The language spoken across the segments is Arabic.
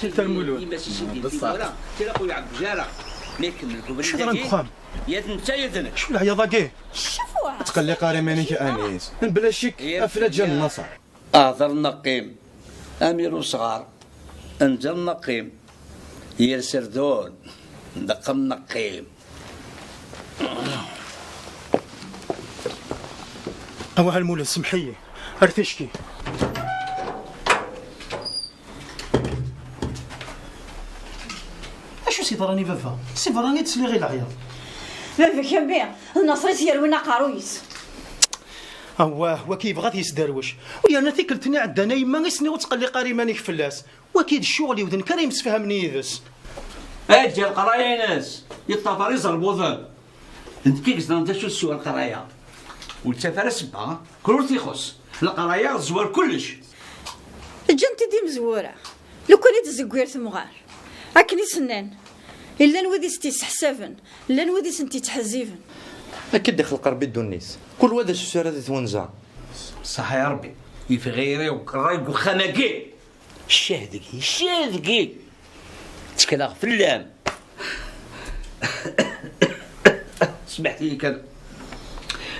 حتى المولود بصح تيلا خويا عبد الجاره ما يكمل كبر شو راه نقام يد انت يدنك شو العياضه كاع شوفوها تقلي قاري مانيك انيس بلا شك افلا ديال النصر اهضر نقيم امير صغار انزل نقيم يا سردون دقم نقيم اوها المولى سمحيه ارتشكي اشو سي راني فافا سي راني تسلي غير العياط فافا كان بيع النصري يروينا قارويس هو كيبغى يسدروش ويا انا ثكلتني عندنا يما غيسني وتقلي قاري مانيك فلاس وكيد الشغل يودن كان يمسفهمني يدس اجي القرايه ناس يطفر يزربوا ذا انت كي قصدنا انت شو السؤال القرايه والتفاره سبعه كل تيخص القرايه الزوار كلش جنتي دي مزوره لو كان يتزكوير ثمغار اكني سنان الا نودي ستي حسافن الا نودي سنتي تحزيفن اكيد داخل قربي الدنيس كل واد السوره هذه تونزع صح يا ربي يفغيري وكراي وخناقي الشاذقي تكلاغ في اللام سمحت لي كان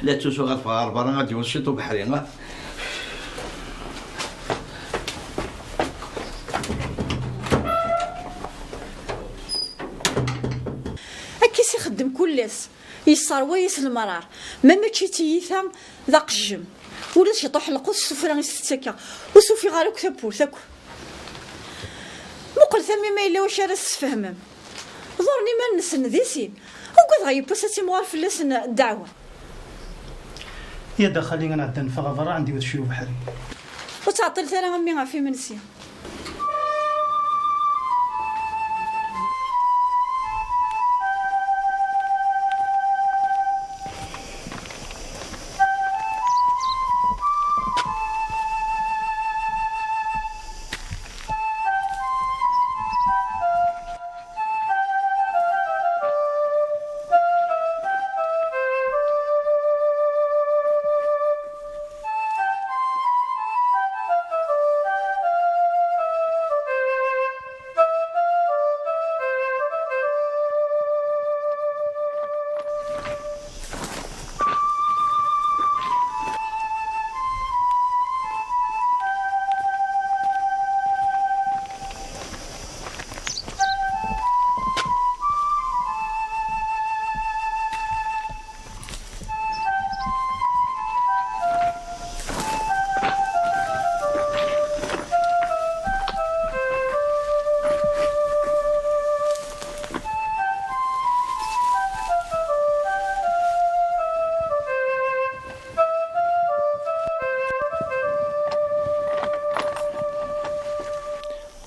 لا تسوق غير في غربه راه غادي نشيطو بحري اكيس يخدم كلاس يصار ويس المرار ما ماشي تيثام ذا قجم ولا شي طوح القص سوفي راه يستكا وسوفي غالو كتابو تاكو مقل ثمي ما الا واش راه تفهمم ضرني ما نسن ذيسين وقد غيب ساتي موار فلاسن الدعوه يا دخلي انا عندنا فغفرة عندي وتشيو بحري وتعطل ثاني غمي غافي منسي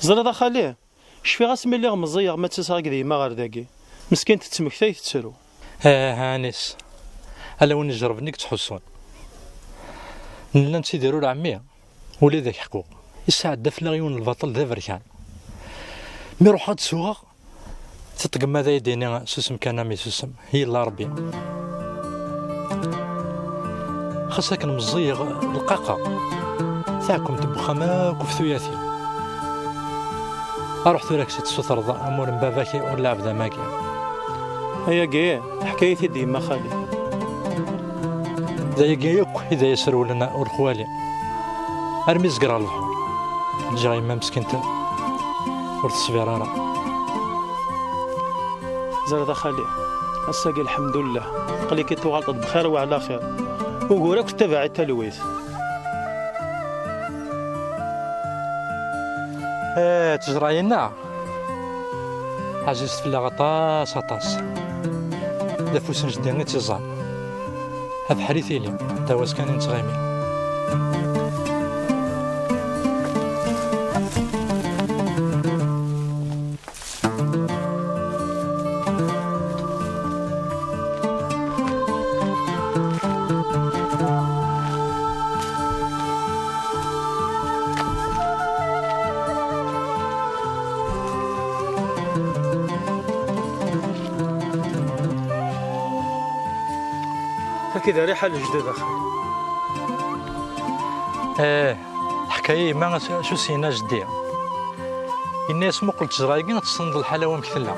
زرد خاليه شفي غاسمي اللي غمزيغ ما تساق ديما غير داكي مسكين تتمكتاي تتسرو هانيس الا وين نجرب نيك تحسون لنا نتيديرو لعمي ولي ذاك حقوق يساعد دفل غيون البطل ذا بركان مي روح هاد السوق تطقم هذا يديني سوسم كان مي سوسم هي الله ربي خاصك نمزيغ القاقه تاعكم تبخا ماك في ثياثي اروح ثورك شي تسوطر امور باباكي ولا عبدا ماكي هيا كاع حكايتي ديما خالي ذا ياك اذا يسروا لنا والخوالي ارمي زقرا البحر جاي ما مسكنت ورتصبير راه زرد خالي الساقي الحمد لله قال كي تغلط بخير وعلى خير وقولك تبع التلويث تجراينا عزيزت في غطاس غطاس ذا فوسن جدي غير تيزان هذا حريثي لي دواس كان نتغامي كذا ريحة الجديدة الحكاية ما شو سينا جدي الناس مقلت جرايقين تصند الحلاوه مكتله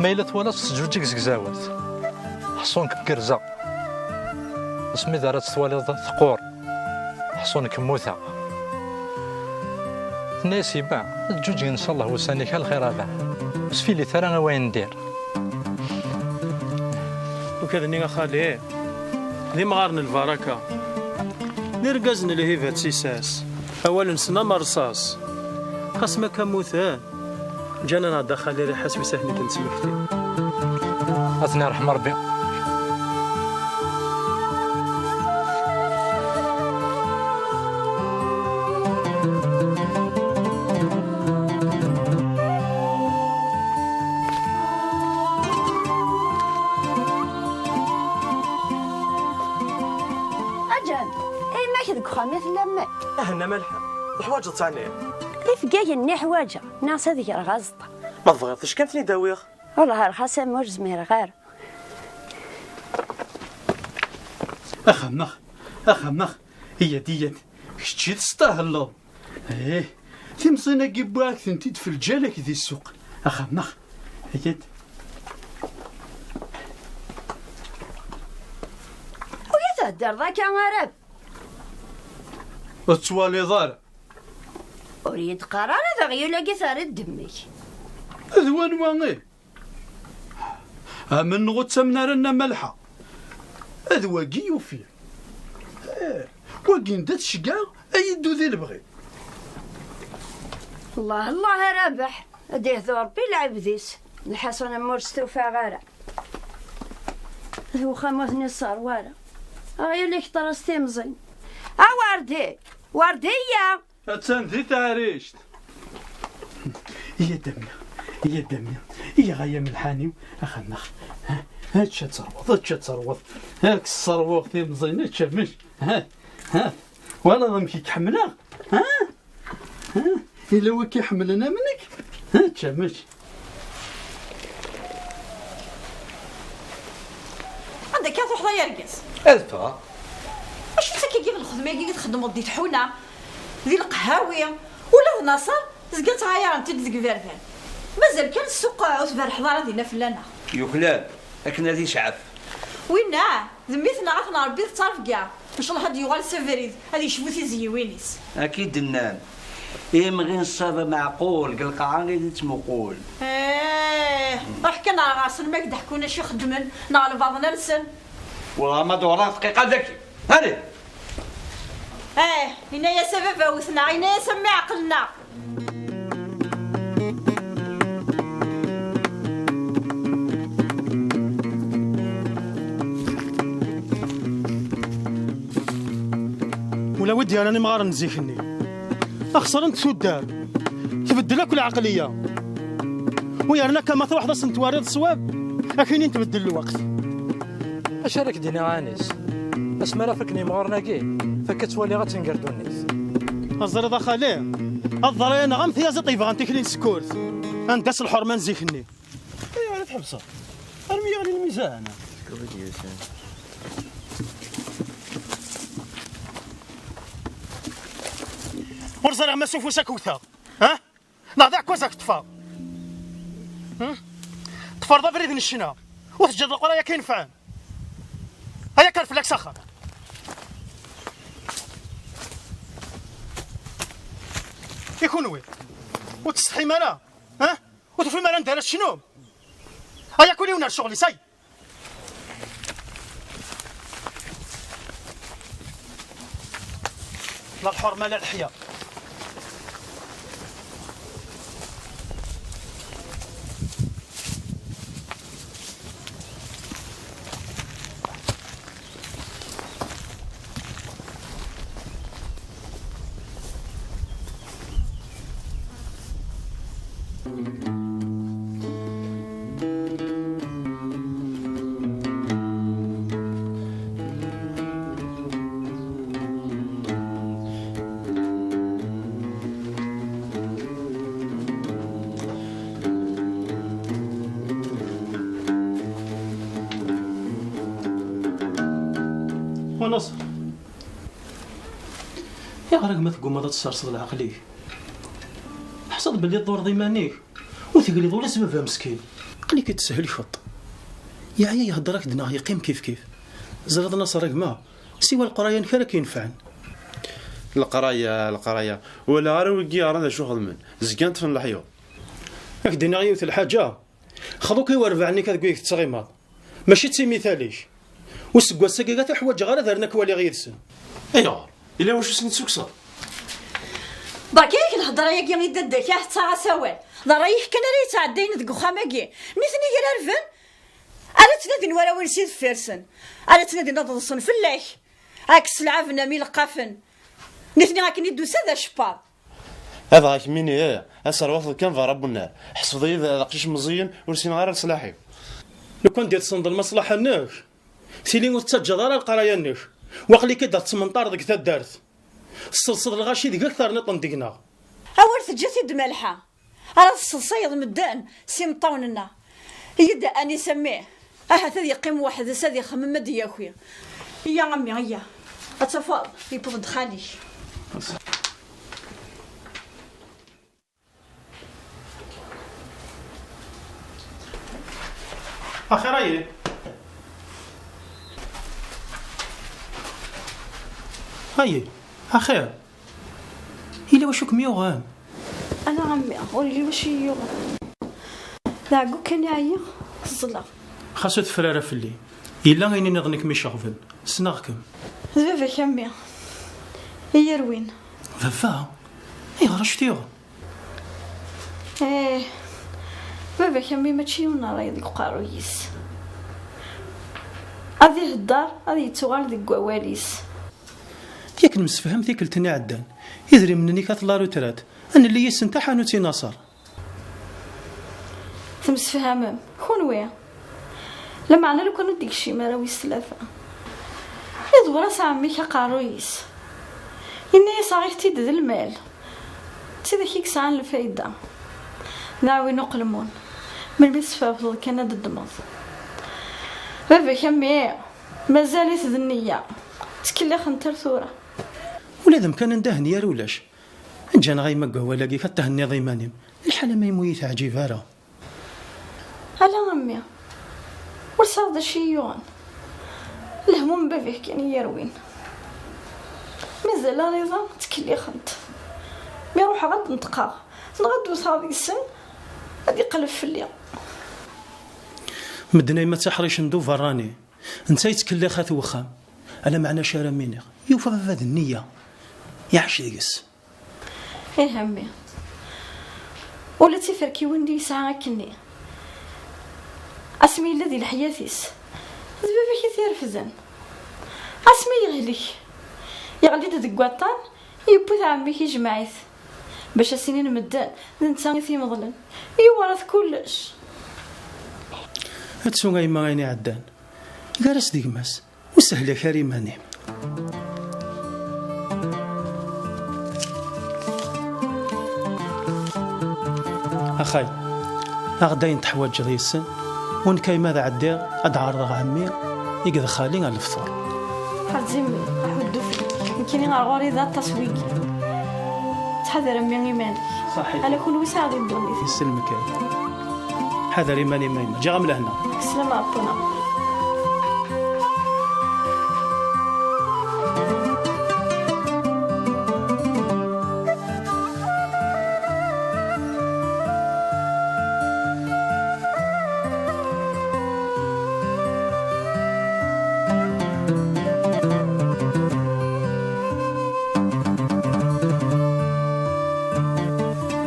ما الا توالات تجوجك زكزاوات حصونك كرزه اسمي دارت تواليض ثقور حصونك موثا الناس يباع تجوج ان شاء الله وسانيك الخير هذا بس في اللي ترى وين ندير وكذا نيغا خالي ذي مغارن البركة نرقزن الهيفات سيساس أولا سنا مرصاص خاص ما كموثان جانا نادا خالي ريحة سويساهني تنسمكتي أثناء رحم ربي لما اهنا ملحة الحوايج تاعني تفقاي حوايجه ناس هذيك غازطه ما تبغيش كان ثني داويغ والله الخاسه موج زمير غير أخمخ هي ديت كشتي تستاهل ايه تمصينا كيبواك ثنتيد في الجالك ذي السوق أخمخ هي ويا تهدر ذاك يا غرب وتوالي ضار أريد قرار هذا غير ثار دمك أذوان واغي من غوتة من رانا ملحة أذواقي يوفي واقين دات شقا أيدو ذي البغي الله رابح أديه ذو ربي لعب ذيس الحسن مرستوفى غارة ذو خموثني الصروارة غير ليك طرستي مزين وردية أتسان ذي تعريشت هي دمنا هي غاية من الحاني أخنخ هاتشا تروض هاك الصروخ ذي مزين هاتشا مش ها ولا ضمكي كحملها ها إلا هو كيحملنا منك هاتشا مش عندك كان تروح يرقص ألفا واش تسكي كيف الخدمه كي تخدموا دي تحونه ذي القهاويه ولا نصر زقات عيار انت ديك فيردان مازال كان السوق عتبه الحضاره ديالنا فلانا يوكلاب لكن هذه شعف وينا ذميتنا عرفنا ربي تعرف كاع ان شاء الله هاد يغال سفريد هذه يشبوتي زيوينيس اكيد النام ايه مغين الصافا معقول قلقعان غير تمقول راح كنا غاسل ما يضحكونا شي خدمن نعرف بعضنا نسن والله ما دورا دقيقه ذكي هاني هنا يا سبب وثنا هنا يسمي عقلنا ولا ودي راني مغار نزيخني اخسر انت الدار تبدلك العقليه ويرنا كما تروح ضس نتوارد الصواب اكينين تبدل الوقت اش راك دينا عانيس اسما راه فكني مغارنا كي فكتولي غتنقردو الناس الزريضه خاليه الضرينا غمث يا زطيف غنتكلين سكورت اندس الحرمان زيخني ايوا تحبسها ارمي غادي الميزان ورزرع ما سوف وسكوثا ها نضيع كوزاك تفا تفرض بريد الشنا وتجد القرايه كينفعان هيا كرف لك سخر يكون وين وتستحي مالا ها وتفي مالا ندير شنو هيا كوني ونار شغلي ساي لا الحرمه لا الحياه ونصر يا غرق ما تقوم ما تسترصد العقلي تحصد باللي الدور ضيمانيك وتقريض ولا سببها مسكين قال لك تسهل شوط يا عيا يهضرك دنا يقيم كيف زرد نصر ما سوى القرايه نكره كينفعن القرايه ولا غير ويجي راه شو خدمن زكانت في الحيو ياك دينا غيوث الحاجه خذوك يورفعني كتقولك تسغيماض ماشي تسي مثاليش وسكوا سكيكات الحوايج غير دارنا كوالي غيرسن ايوا الا واش سنت سكسر باكي الهضره يا كي ددك يا حتى سوال لا رايح كان راه يتعدين ديك وخاماكي نيثني غير عرفن انا تنادي ورا وين سيد فيرسن انا تنادي نضصن فلاح هاك السلعه فنامي لقافن نيثني غاكني دوسا ذا شباب هذا غاك ميني اسر كان في رب النار حسبي ذا قيش مزيان ورسين غير صلاحي لو كان ديال صند المصلحه ناك سيلي وتسجل راه القرايه ناك وقلي كي دارت 18 ديك دارت الصلصل الغاشي ديك اكثر نطن ديكنا اول تجاتي دمالحه راه الصلصيد مدان سي مطوننا يدا اني سميه هذا يقيم واحد سادي يخمم مدي يا خويا يا عمي هيا اتفضل يبغض خالي اخي رايي هاي اخير الا واشوك ميوغان انا عمي قولي واش يو داكو كان يعيا الزلا خاصو تفراره فلي الا غيني نظنك مي شغفن سناغكم بابا كامي هي روين بابا اي غرشتيو ايه بابا كامي ماشي ونا راهي ديك قارويس هذه الدار هذه توغال ديك كواليس ياك المسفهم ذيك التني عدان يدري منني كطلا روترات انا اللي يسنت حانوتي ناصر تمسفهمم خونويا لما انا لو كانوا ديك شي مراوي ثلاثه يدور عمي كقارويس اني صاغيتي د المال تي ديك ساعه الفايده ناوي نقلمون من بيصفى كان د الدماغ بابا كمي مازالت ذ النيه تكلخ نتر ثوره ولادم كان ندهني يا رولاش جانا غاي ما قهوه لاقي كتهني ضيماني الحاله ما يمويت عجيبه راه على امي وصاد شي يوان الهموم بابيه كان يروين مازال رضا تكلي خنت مي روح غد نتقا نغدو صادي السن غادي يقلب في الليل مدنا ما تحريش ندو فراني انت يتكلي خاث وخام انا معنا شارع ميني يوفى هذه النيه يعش ديكس ايه همي ولا تفركي وندي ساعه كني اسمي الذي الحياثيس بابا كثير فزن اسمي يغلي ديك كواطان يبوث عمي كي جمعيت باش السنين مدان نتا في مظلم يورث كلش هاتسو غاي ما غايني عدان كارس ديك ماس وسهل يا كريماني اخاي غدا نتحواج ذي السن ونكاي ماذا عدي ادعر عمي يقضي خالي على الفطور حزيمي احمد دوفي يمكن غارغوري ذات تسويق تحذر من ايمانك صحيح على كل وسع غادي الدنيا يسلمك حذر ايماني مايمه جا غمله هنا سلام ربنا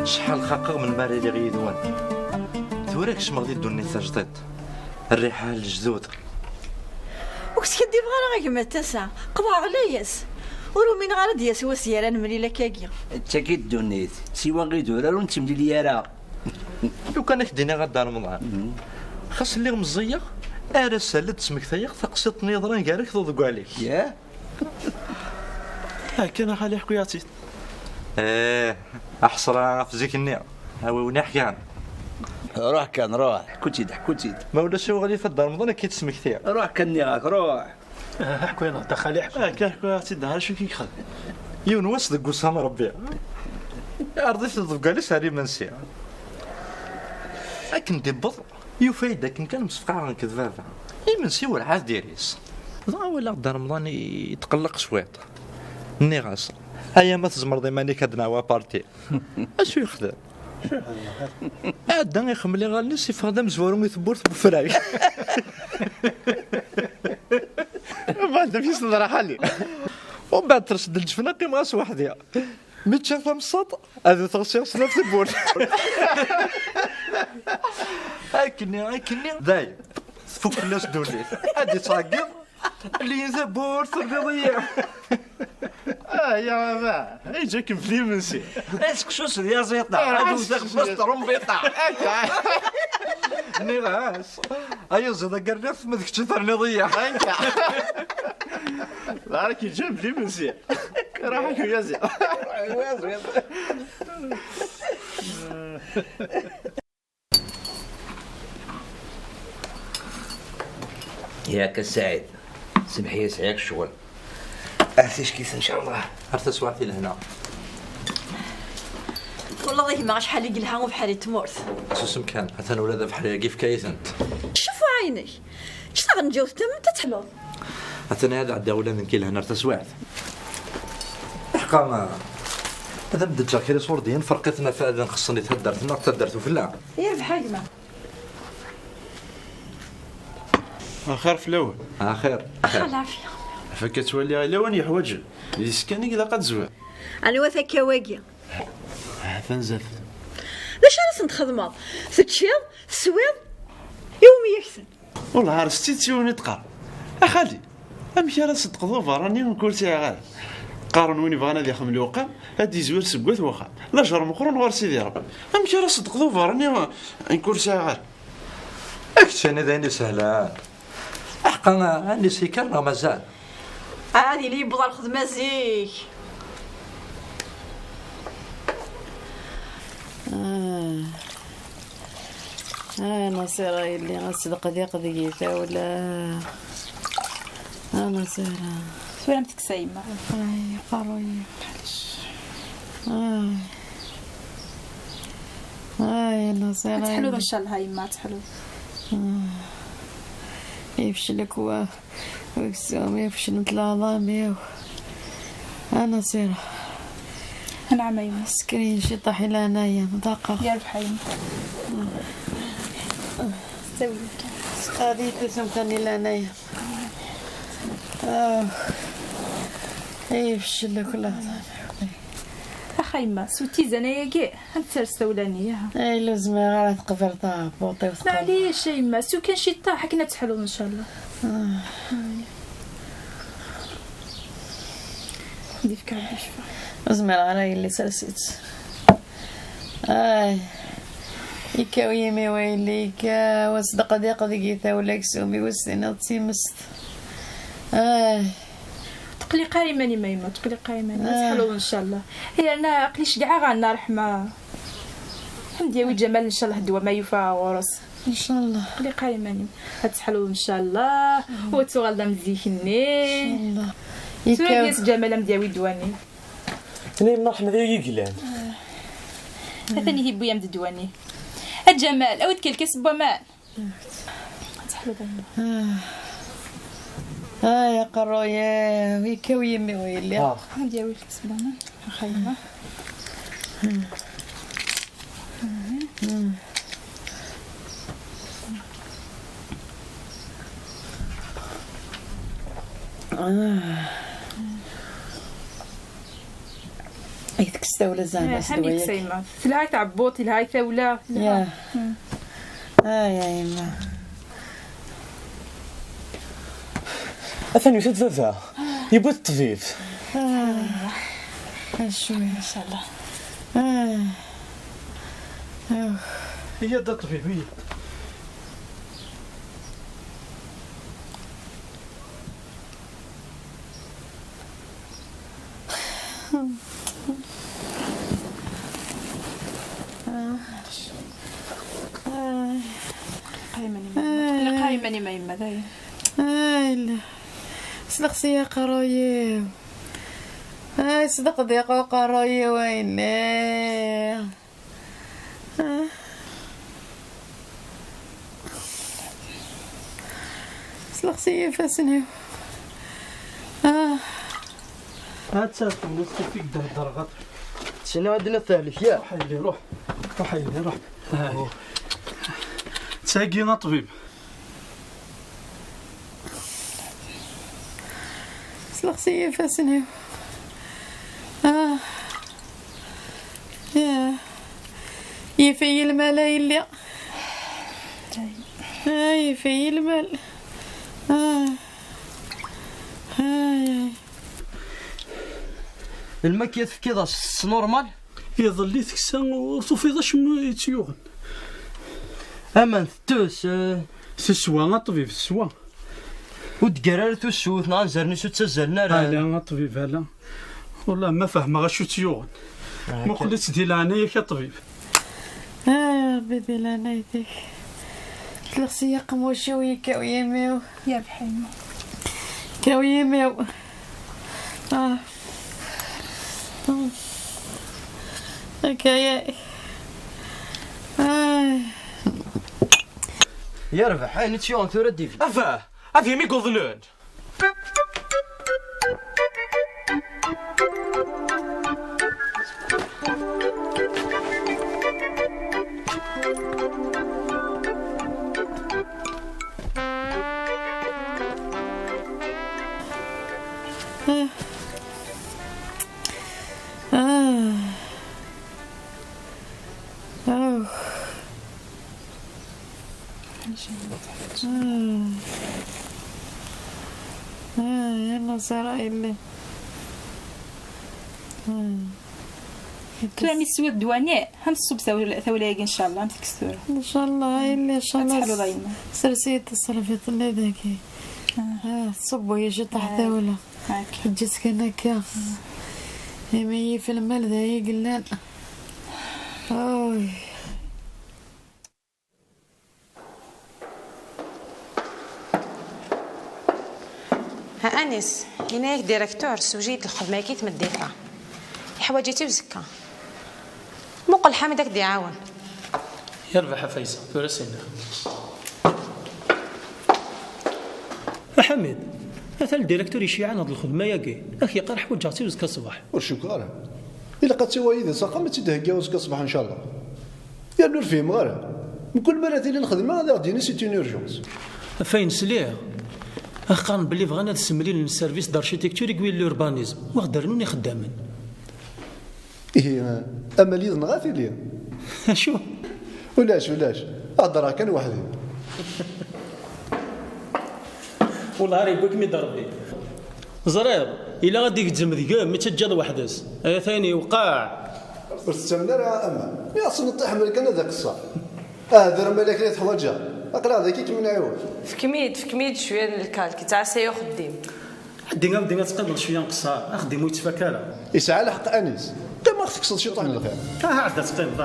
شحال خاقه من ماري اللي غيدوان توراك شمغ دي الدنيا تجطيط الريحه الجدود وكنت كدير غير كما تسع قبع غلايس ورومين غير دياس وسيران مليله كاكيا تاكيد دونيت سيوا غيدور راه انت مدير راه لو كان كدينا غدا رمضان خاص اللي مزيق ارا سالت سمك ثيق تقسط نظران كارك ضوق عليك ياه كان خالي حكياتي احصر في زيك النية هاوي ونحكي عن روح كان روح كنت ما ولا شي غادي في الدار رمضان كي تسمك ثيق روح كان راك روح حكينا دخل كان حكياتي دار شو كيخد يون واش دق وسام ربي رضيت تبقى لي ساري منسي لكن دبض يفايدة كان مسفقع كذا منسي ولا عاد ديريس ولا غدا رمضان يتقلق شويط ني غاص هيا ما تزمر ديما ماني كدنا بارتي اشو يخدم عاد يخمم لي غالني يفخدم زوارو يثبور بفراي بعد في صدر حالي ومن بعد ترشد الجفنه قيم غاس وحدها مي تشافها من السطح هذا تغسيل صنف ثبور هاكني دايم فوق الناس دولي هادي تعقب اللي يثبور الرياضيه يا بابا يجيك بلي منسي اسك شو سيدي زيطا هادو بس ترمبيطا ني غاس ايا زاد قرنف ما ديك الرياضيه راك يجيب لي منسي راح يزي ياك السعيد سمحي يسعيك الشغل اعطيش كيس ان شاء الله عرفت سوارتي لهنا والله ضيك ما شحال يقلها وبحال تمورت سوسم كان حتى ولاد بحال كيف كايس انت شوفوا عيني شتا غنجاوز انت تحلو حتى انا هذا عدا ولاد نكيل هنا ارتسوعت حقا هذا بدات جاكيري صوردين فرقتنا في اذن خصني تهدرت ما تهدرتو في اللعب يا بحال ما خير في الاول خير العافيه فكتولي الاوان يحوج يسكنك الا قد زوال انا وثاك واقيه فنزف لاش راه نخدمها تتشيض تسويض يومي يحسن والله عرفتي تيوني تقار اخالي امشي راه صدقوا فراني نكولتي غير قارن وين بغانا ذي خملي وقام هادي زوير سبوث وخا لا جرى مقرون غير سيدي ربي امشي راه صدقوا فراني نكولتي غير اكتشاني دايني سهلان حقا عندي سيكر راه مازال هادي اللي يبغى الخدمه زيك نصيرة اللي غنصدق ذي قضيتها ولا نصيرة سلامتك سايمة قروي نصيرة تحلو ان شاء الله هاي ما تحلو يفشلك ويكسوم يفشل مثل عظامي نصيرة نعم ايوا سكرين شي طاحي لهنايا ضاقة يا ربحين سوي هذه تسمتني لهنايا يفشلك ولا اخي ما سوتي زنايا كاع انت سولاني اي لازم غير تقبر طابوطي وتقبر معليش يما سو كان شي طاح كنا تحلو ان شاء الله ديفك ربي يشفى زمر علي اللي سلسيت يكاوي يمي ويليك وصدق دي قضيتها ولا كسومي وسنا تيمست تقلي قايماني ما يما تقلي قايماني تحلو ان شاء الله هي انا قليش كاع غانا رحمه حمدي وي جمال ان شاء الله الدواء ما يوفى ورس ان شاء الله قلي قايماني هتحلو ان شاء الله وتغلى مزيكني ان شاء الله يكاوي جمال مدياوي دواني انا من رحمه ذي يقلان ثاني هي بويا مد دواني الجمال او تكلكس بومان تحلو دايما يا قرويا ويكاوي يمي ويلي مدياوي الكسبانه خايمه ايتك السوله زعما هانيك سايمه في الهاي تعبوطي الهاي ثوله يا يا يما اثني وسد ذا يبغى الطبيب شويه ان شاء الله هي دا الطبيب هي قايماني ما يما داير لا سلقسي يا قرايه صدق ضيق وقرايا ويني. سلخسي فاسنيو. هاد سالفة نص فيك درغط. شنو عندنا الثالث يا؟ روح اللي روح اللي روح. تساقينا طبيب. سلخسي فاسنيو. يفي المال يلي. يفي المال. الماكية في كذا نورمال يظل تكسا وتفيض شنو يتيوغن. امان ثوس تسوى طبيب تسوى ودقرار ثوس نانزرني سو تسزلنا لا طبيب هلا والله ما فاهمه غا شو تيوغن ما خليت ديال عناية كطبيب. يا ربي ديال عنايتك تلخصي قموشي ويكاو يميو يا بحيمة كاو يميو. هكايا يربح هاي نتيون ثورة ديفي افاه افهمي قضلون. يلا سراي اللي كلامي سوي الدوانية هم الصوب ثولايق ان شاء الله هم تكسور ان شاء الله اللي ان شاء الله تحلو ضيمة سرسية الصرفية اللي ذاكي صبوا يجي تحت ولا جيت كنكا يمي في المال ذا يقلان. اوي ها انس هناك ديريكتور سوجيت الخدمه كي تمديتها حوايجيتي وزكا موقل حامدك دي عاون يربح فايزه فرسينا حميد مثلا الديريكتور يشيعنا هاد الخدمه ياكي اخي قرح حوايجاتي وزكا الصباح وشكرا الا قد سوى يدي ساقا ما تدهكا وزكا الصباح ان شاء الله يا نور فيهم غير من كل مره تيلي الخدمه غادي يعطيني سيتي اورجونس فين سليع اخان بلي بغانا السمرين للسيرفيس دارشيتكتور يقوي لوربانيزم وغدرنوني خدامين. ايه اما لي نغافي لي شو ولاش هضرها كان وحدي والله راه يقولك مي ضربي زريض الا غادي تجم ذكا مي تجاد وحدس اي ثاني وقاع واستمنا راه اما يا اصلا نطيح مركان هذاك الصح هذا مالك لي تحوجها اقرا ذاك كيما نعاود فكميد شويه الكالكي تاع سيو خديم ديما تقبل شويه نقصها اخدم ويتفكر يسعى الحق انيس انت ما خصك تصير شي طعم الخير عاد تقيم